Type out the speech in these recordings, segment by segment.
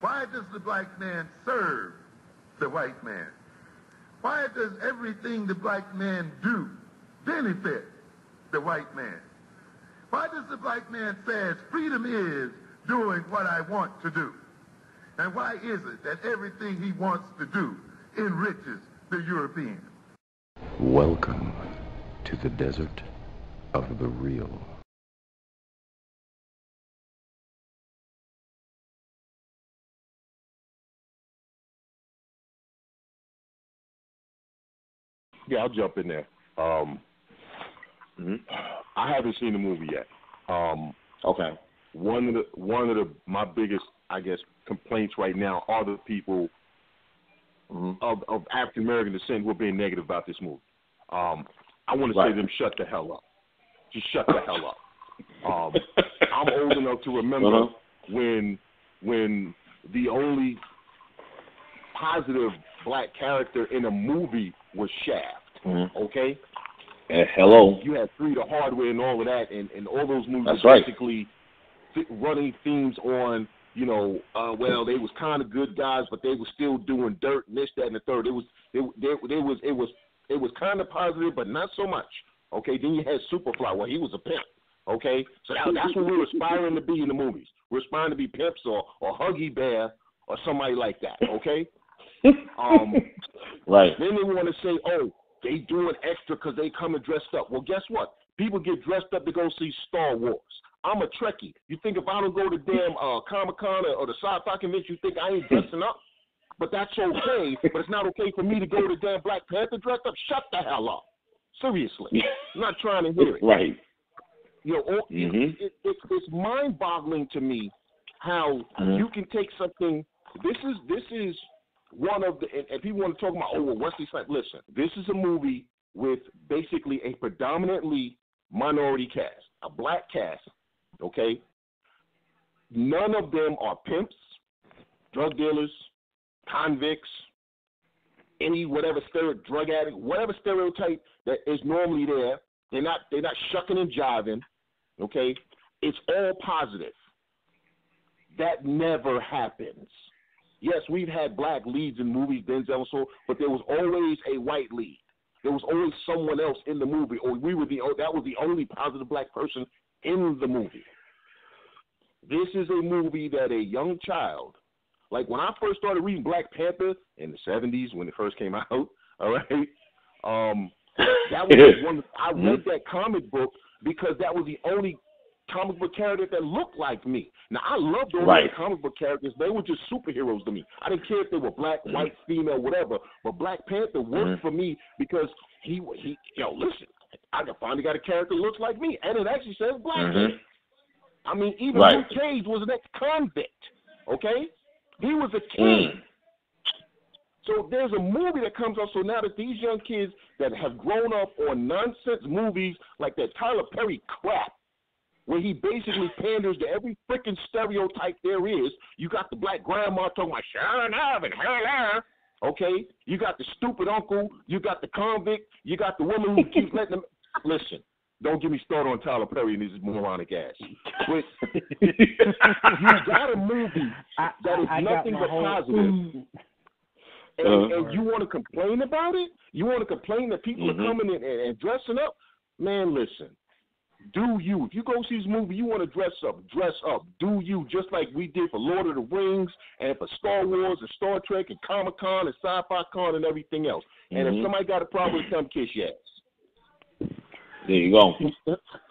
Why does the black man serve the white man? Why does everything the black man do benefit the white man? Why does the black man say freedom is doing what I want to do? And why is it that everything he wants to do enriches the European? Welcome to the desert of the real. Yeah, I'll jump in there. I haven't seen the movie yet. Okay. One of my biggest, I guess, complaints right now are the people of African American descent who are being negative about this movie. I want to say to them, shut the hell up. Just shut the hell up. I'm old enough to remember when the only positive black character in a movie was Shaft. Okay? Hello. You had Free the Hard Way and all of that, and all those movies That's basically running themes on, well, they was kind of good guys, but they were still doing dirt and this, that, and the third. It was kind of positive, but not so much. Okay? Then you had Superfly. Well, he was a pimp. Okay? So that's what we were aspiring to be in the movies. We're aspiring to be pimps or Huggy Bear or somebody like that. Okay? Right. Then they want to say, oh, they doing extra because they coming dressed up. Well, guess what? People get dressed up to go see Star Wars. I'm a Trekkie. You think if I don't go to damn Comic-Con or the sci-fi convention, you think I ain't dressing up? But that's okay. But it's not okay for me to go to damn Black Panther dressed up. Shut the hell up. Seriously. I'm not trying to hear it. Right. It's mind-boggling to me how you can take something. This is one of the, and people want to talk about, oh, well, Wesley Snipes. Listen, this is a movie with basically a predominantly minority cast, a black cast, okay? None of them are pimps, drug dealers, convicts, whatever drug addict, whatever stereotype that is normally there. They're not shucking and jiving, okay? It's all positive. That never happens. Yes, we've had black leads in movies, Denzel, but there was always a white lead. There was always someone else in the movie, or that was the only positive black person in the movie. This is a movie that a young child, like when I first started reading Black Panther in the 70s when it first came out, all right, that was one. I read that comic book because that was the only comic book character that looked like me. Now, I loved all the comic book characters. They were just superheroes to me. I didn't care if they were black, white, female, whatever. But Black Panther worked for me because he listen, I finally got a character that looks like me. And it actually says black man. I mean, even Luke Cage was an ex-convict, okay? He was a king. So there's a movie that comes out. So now that these young kids that have grown up on nonsense movies like that Tyler Perry crap, where he basically panders to every freaking stereotype there is. You got the black grandma talking about Sharon Harvin, okay? You got the stupid uncle. You got the convict. You got the woman who keeps letting them. Listen, don't get me started on Tyler Perry and his moronic ass. But you got a movie that is nothing but positive. And you want to complain about it? You want to complain that people are coming in and dressing up? Man, listen. Do you. If you go see this movie, you want to dress up. Do you, just like we did for Lord of the Rings and for Star Wars and Star Trek and Comic-Con and Sci-Fi Con and everything else. And if somebody got a problem, come kiss your ass. There you go.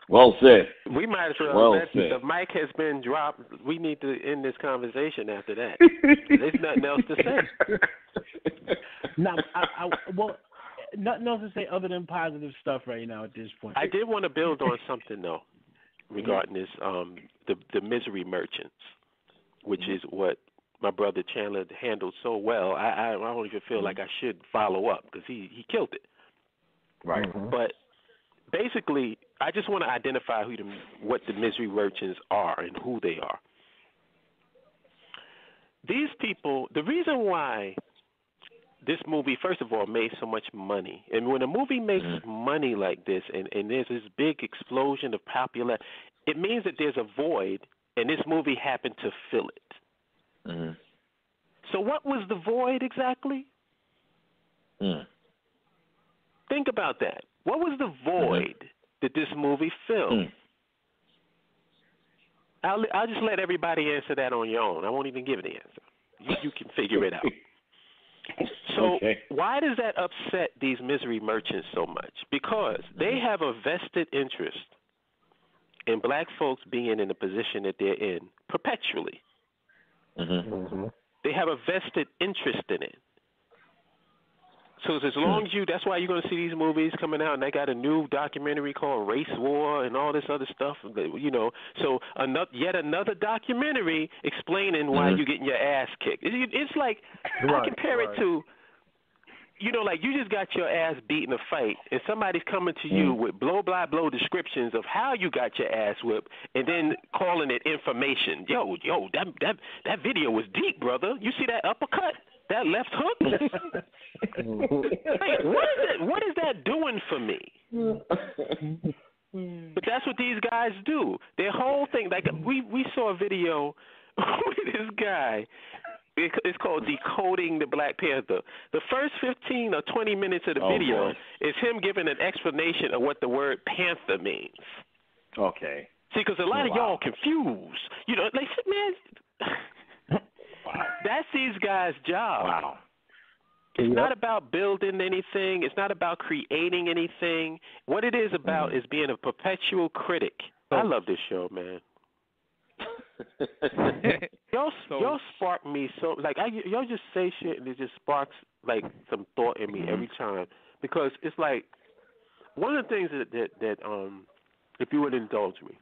Well said. We might as well let the mic has been dropped. We need to end this conversation after that. There's nothing else to say. Nothing else to say other than positive stuff right now at this point. I did want to build on something, though, regarding this, the misery merchants, which is what my brother Chandler handled so well. I don't even feel like I should follow up because he killed it. Right. But basically, I just want to identify what the misery merchants are and who they are. These people, the reason why this movie, first of all, made so much money. And when a movie makes money like this and there's this big explosion of popularity, it means that there's a void, and this movie happened to fill it. So what was the void exactly? Think about that. What was the void that this movie filled? I'll just let everybody answer that on your own. I won't even give the answer. You can figure it out. So why does that upset these misery merchants so much? Because they have a vested interest in black folks being in the position that they're in perpetually. They have a vested interest in it. So as long as that's why you're going to see these movies coming out, and they got a new documentary called Race War and all this other stuff, you know. So yet another documentary explaining why you're getting your ass kicked. It's like, I compare it to, you know, like you just got your ass beat in a fight, and somebody's coming to you with blow-by-blow descriptions of how you got your ass whipped, and then calling it information. Yo, that video was deep, brother. You see that uppercut? That left hook? Like, what is that doing for me? But that's what these guys do. Their whole thing, like we saw a video with this guy. It's called Decoding the Black Panther. The first 15 or 20 minutes of the video is him giving an explanation of what the word panther means. Okay. See, because a lot of y'all confused. You know, like, man, that's these guys' job. Wow. It's not about building anything. It's not about creating anything. What it is about is being a perpetual critic. I love this show, man. Y'all spark me so, like, y'all just say shit and it just sparks like some thought in me every time, because it's like one of the things that if you would indulge me,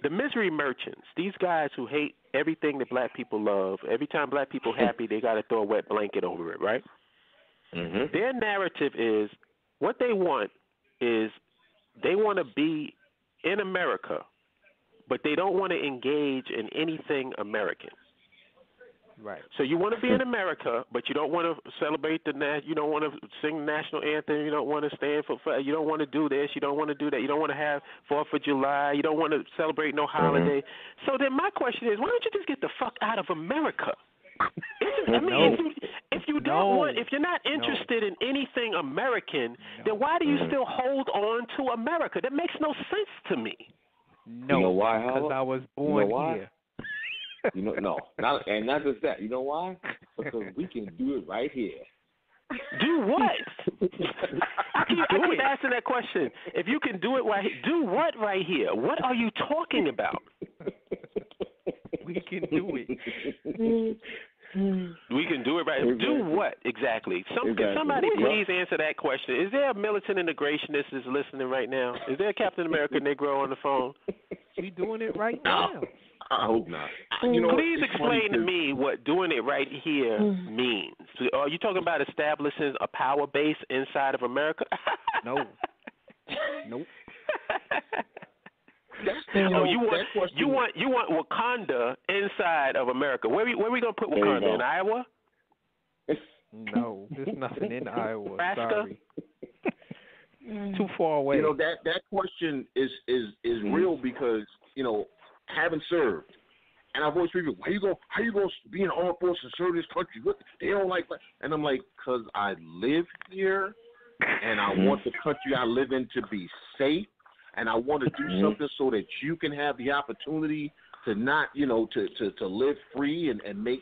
the misery merchants, these guys who hate everything that black people love, every time black people happy, they got to throw a wet blanket over it, right? Their narrative is, what they want is, they want to be in America, but they don't want to engage in anything American. Right. So you want to be in America, but you don't want to celebrate you don't want to sing the national anthem, you don't want to stand for, you don't want to do this, you don't want to do that, you don't want to have 4th of July, you don't want to celebrate no holiday. So then my question is, why don't you just get the fuck out of America? I mean, if you don't want, if you're not interested in anything American, then why do you still hold on to America? That makes no sense to me. No, you know why? Because I was born here. You know, not just that. You know why? Because we can do it right here. Do what? I keep asking that question. If you can do it right here, do what right here? What are you talking about? We can do it. We can do it right. Do what exactly? Can somebody please answer that question? Is there a militant integrationist that's listening right now? Is there a Captain America Negro on the phone? We doing it right now. I hope not. Please explain to me what doing it right here means. Are you talking about establishing a power base inside of America? No. Nope. You want Wakanda inside of America? Where we gonna put Wakanda? In Iowa? No, there's nothing in Iowa. Nebraska? Sorry. Too far away. You know, that question is real, because, you know, having served, and I've always figured, how you gonna be in the armed forces and serve this country? What, they don't like that? And I'm like, because I live here, and I want the country I live in to be safe, and I want to do something so that you can have the opportunity to not, you know, to live free and make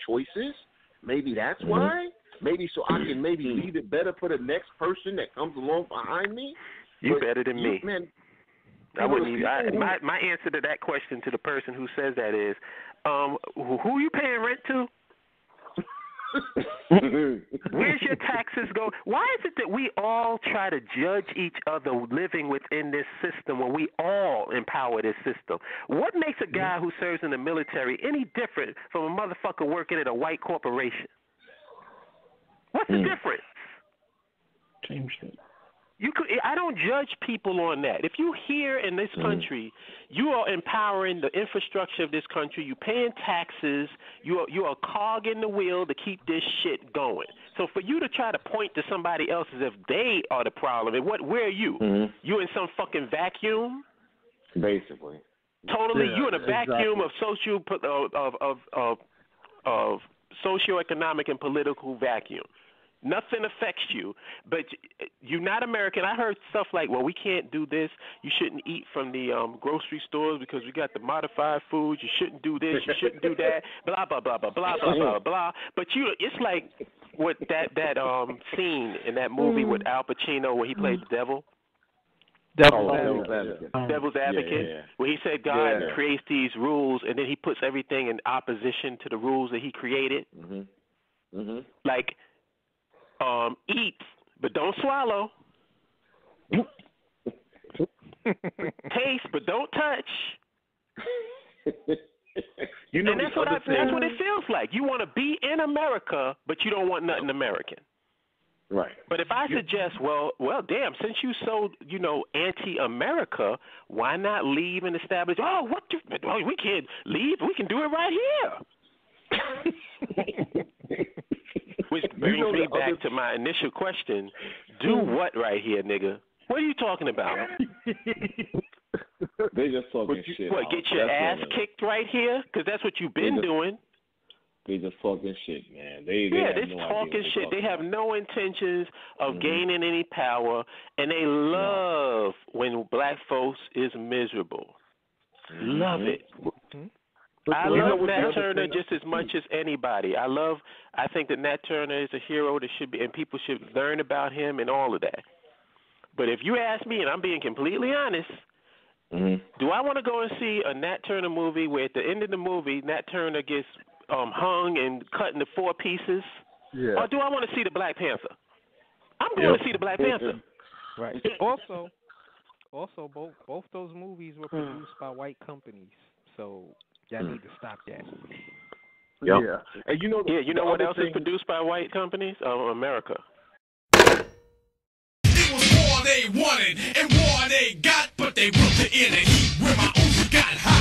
choices. Maybe that's why. Maybe so I can leave it better for the next person that comes along behind me. You better than me. Man, I wouldn't even. My answer to that question to the person who says that is, who are you paying rent to? Where's your taxes go? Why is it that we all try to judge each other living within this system when we all empower this system? What makes a guy who serves in the military any different from a motherfucker working at a white corporation? What's the difference? Same shit. I don't judge people on that. If you here in this country, you are empowering the infrastructure of this country. You paying taxes. You are a cog in the wheel to keep this shit going. So for you to try to point to somebody else as if they are the problem, and where are you? You in some fucking vacuum? Basically. Totally, you're in a vacuum of socioeconomic and political vacuum. Nothing affects you, but you're not American. I heard stuff like, well, we can't do this. You shouldn't eat from the grocery stores because we got the modified foods. You shouldn't do this. You shouldn't do that. Blah, blah, blah, blah, blah, blah, blah, blah. But it's like what that scene in that movie with Al Pacino where he played the devil. Devil's Advocate. Devil's Advocate, where he said God creates these rules and then he puts everything in opposition to the rules that he created. Like, eat, but don't swallow. Taste, but don't touch. And that's what it feels like. You want to be in America, but you don't want nothing American. Right. But if I suggest, well, damn, since you so, anti-America, why not leave and establish? We can't leave. We can do it right here. Which brings me back to my initial question: do what right here, nigga? What are you talking about? They just talking shit. What? Get your ass kicked right here? Because that's what you've been doing. They just talking shit, man. They're talking shit. They have no intentions of gaining any power, and they love when black folks is miserable. Love it. I love Nat Turner just as much as anybody. I think that Nat Turner is a hero that should be, and people should learn about him and all of that. But if you ask me, and I'm being completely honest, do I want to go and see a Nat Turner movie where at the end of the movie Nat Turner gets hung and cut into 4 pieces? Yeah. Or do I want to see the Black Panther? I'm going to see the Black Panther. Right. Also, both those movies were produced by white companies, so y'all need to stop that. Yep. Yeah. And you know what else is produced by white companies? America. It was war they wanted and war they got, but they wilted in the heat where my Uzi got hot.